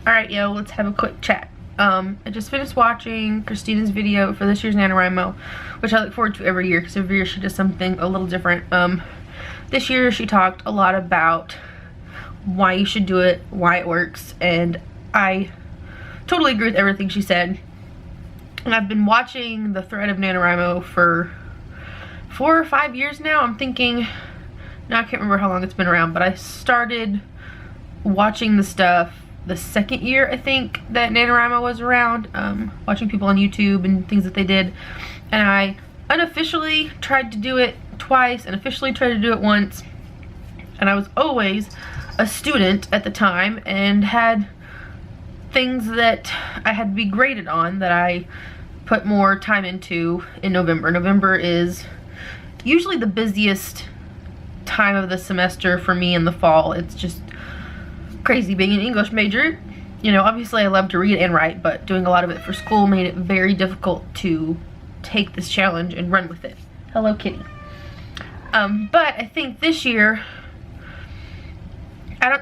Alright, yo, let's have a quick chat. I just finished watching Christina's video for this year's NaNoWriMo, which I look forward to every year because every year she does something a little different. This year she talked a lot about why you should do it, why it works, and I totally agree with everything she said. And I've been watching the thread of NaNoWriMo for 4 or 5 years now. I'm thinking, now I can't remember how long it's been around, but I started watching the stuff the second year, I think, that NaNoWriMo was around, watching people on YouTube and things that they did. And I unofficially tried to do it twice and officially tried to do it once. And I was always a student at the time and had things that I had to be graded on that I put more time into in November. November is usually the busiest time of the semester for me in the fall. It's just crazy being an English major. You know, obviously I love to read and write, but doing a lot of it for school made it very difficult to take this challenge and run with it. Hello, kitty. But I think this year,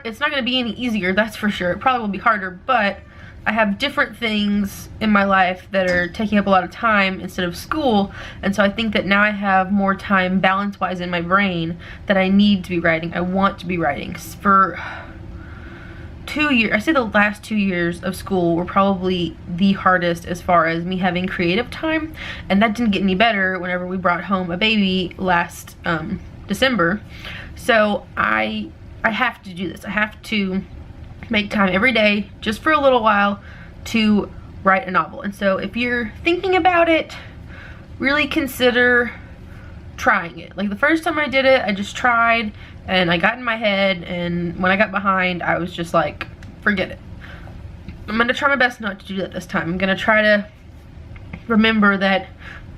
it's not going to be any easier, that's for sure. It probably will be harder, but I have different things in my life that are taking up a lot of time instead of school, and so I think that now I have more time balance-wise in my brain that I need to be writing. I want to be writing. For 2 years, I say the last 2 years of school were probably the hardest as far as me having creative time, and that didn't get any better whenever we brought home a baby last December. So I have to do this. I have to make time every day, just for a little while, to write a novel. And so if you're thinking about it, really consider trying it. Like the first time I did it, I just tried and I got in my head, and when I got behind, I was just like, forget it. I'm gonna try my best not to do that this time. I'm gonna try to remember that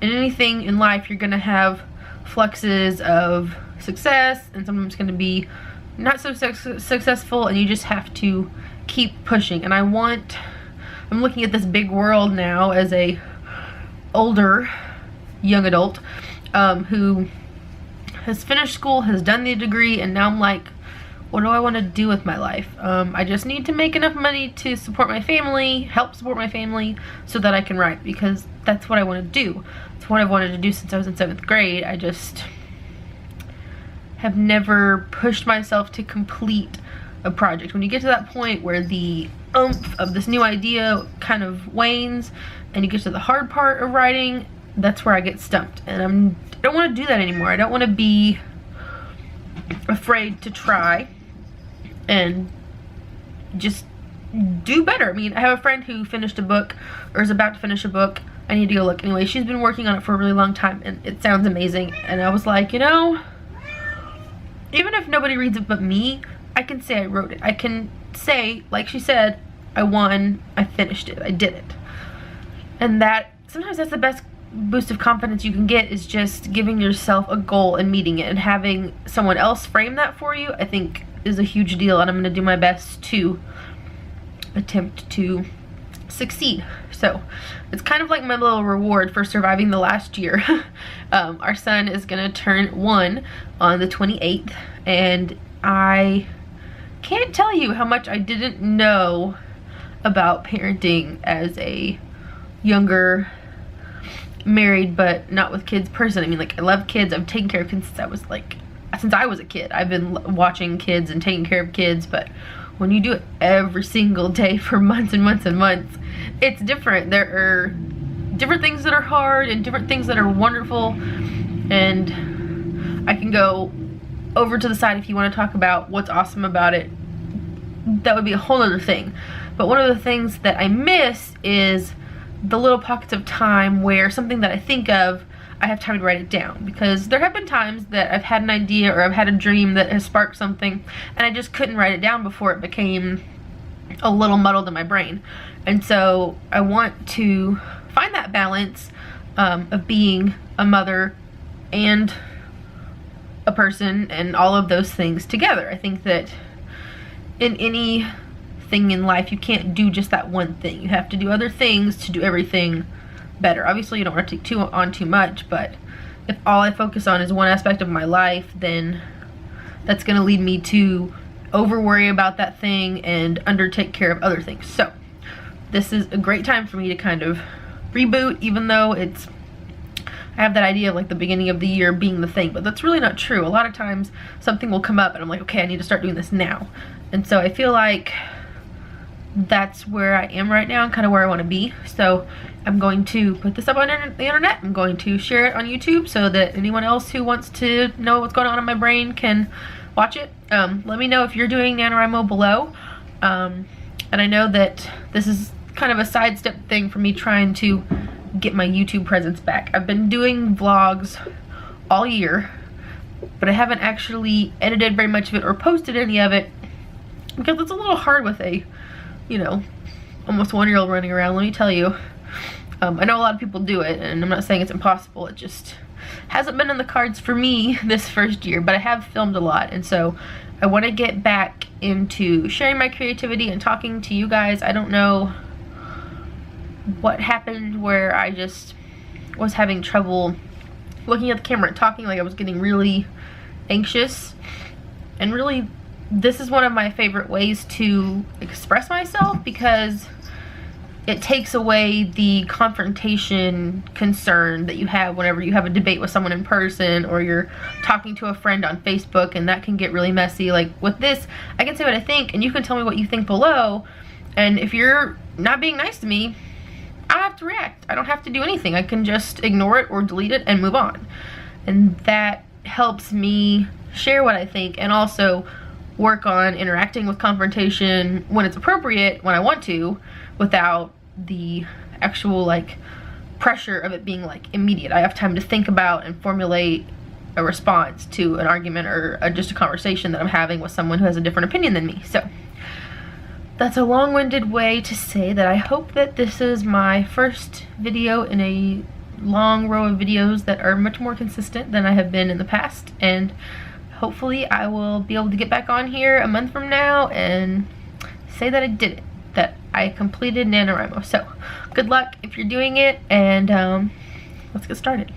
in anything in life, you're gonna have fluxes of success, and sometimes it's gonna be not so successful, and you just have to keep pushing. And I'm looking at this big world now as a older young adult who has finished school, has done the degree, and now I'm like, what do I want to do with my life? I just need to make enough money to support my family, help support my family, so that I can write, because that's what I want to do. It's what I've wanted to do since I was in 7th grade. I just have never pushed myself to complete a project. When you get to that point where the oomph of this new idea kind of wanes and you get to the hard part of writing, that's where I get stumped. And I don't want to do that anymore. I don't want to be afraid to try and just do better. I mean, I have a friend who finished a book, or is about to finish a book. I need to go look. Anyway, she's been working on it for a really long time, and it sounds amazing. And I was like, you know, even if nobody reads it but me, I can say I wrote it. I can say, like she said, I won, I finished it, I did it. And that, sometimes that's the best boost of confidence you can get, is just giving yourself a goal and meeting it, and having someone else frame that for you, I think is a huge deal, and I'm gonna do my best to attempt to succeed. So it's kind of like my little reward for surviving the last year. Our son is gonna turn 1 on the 28th, and I can't tell you how much I didn't know about parenting as a younger, married but not with kids person. I mean, like, I love kids. I've taken care of kids since I was a kid. I've been watching kids and taking care of kids, but when you do it every single day for months and months and months, it's different. There are different things that are hard and different things that are wonderful, and I can go over to the side if you want to talk about what's awesome about it. That would be a whole other thing. But one of the things that I miss is the little pockets of time where something that I think of, I have time to write it down, because there have been times that I've had an idea or I've had a dream that has sparked something and I just couldn't write it down before it became a little muddled in my brain. And so I want to find that balance of being a mother and a person and all of those things together. I think that in anything in life, you can't do just that one thing. You have to do other things to do everything better. Obviously, you don't want to take on too much, but if all I focus on is one aspect of my life, then that's going to lead me to over worry about that thing and undertake care of other things. So this is a great time for me to kind of reboot, even though I have that idea of like the beginning of the year being the thing, but that's really not true. A lot of times something will come up and I'm like, okay, I need to start doing this now. And so I feel like that's where I am right now and kind of where I want to be. So I'm going to put this up on the internet. I'm going to share it on YouTube so that anyone else who wants to know what's going on in my brain can watch it. Let me know if you're doing NaNoWriMo below. And I know that this is kind of a sidestep thing for me trying to get my YouTube presence back. I've been doing vlogs all year, but I haven't actually edited very much of it or posted any of it because it's a little hard with a, you know, almost 1-year-old running around, let me tell you. I know a lot of people do it, and I'm not saying it's impossible. It just hasn't been in the cards for me this first year, but I have filmed a lot, and so I want to get back into sharing my creativity and talking to you guys. I don't know what happened where I just was having trouble looking at the camera and talking. Like I was getting really anxious, and really this is one of my favorite ways to express myself because it takes away the confrontation concern that you have whenever you have a debate with someone in person or you're talking to a friend on Facebook, and that can get really messy. Like with this, I can say what I think and you can tell me what you think below, and if you're not being nice to me, I don't have to react. I don't have to do anything. I can just ignore it or delete it and move on. And that helps me share what I think and also work on interacting with confrontation when it's appropriate, when I want to, without the actual like pressure of it being like immediate. I have time to think about and formulate a response to an argument or just a conversation that I'm having with someone who has a different opinion than me. So that's a long-winded way to say that I hope that this is my first video in a long row of videos that are much more consistent than I have been in the past, and hopefully I will be able to get back on here a month from now and say that I did it, that I completed NaNoWriMo. So good luck if you're doing it, and let's get started.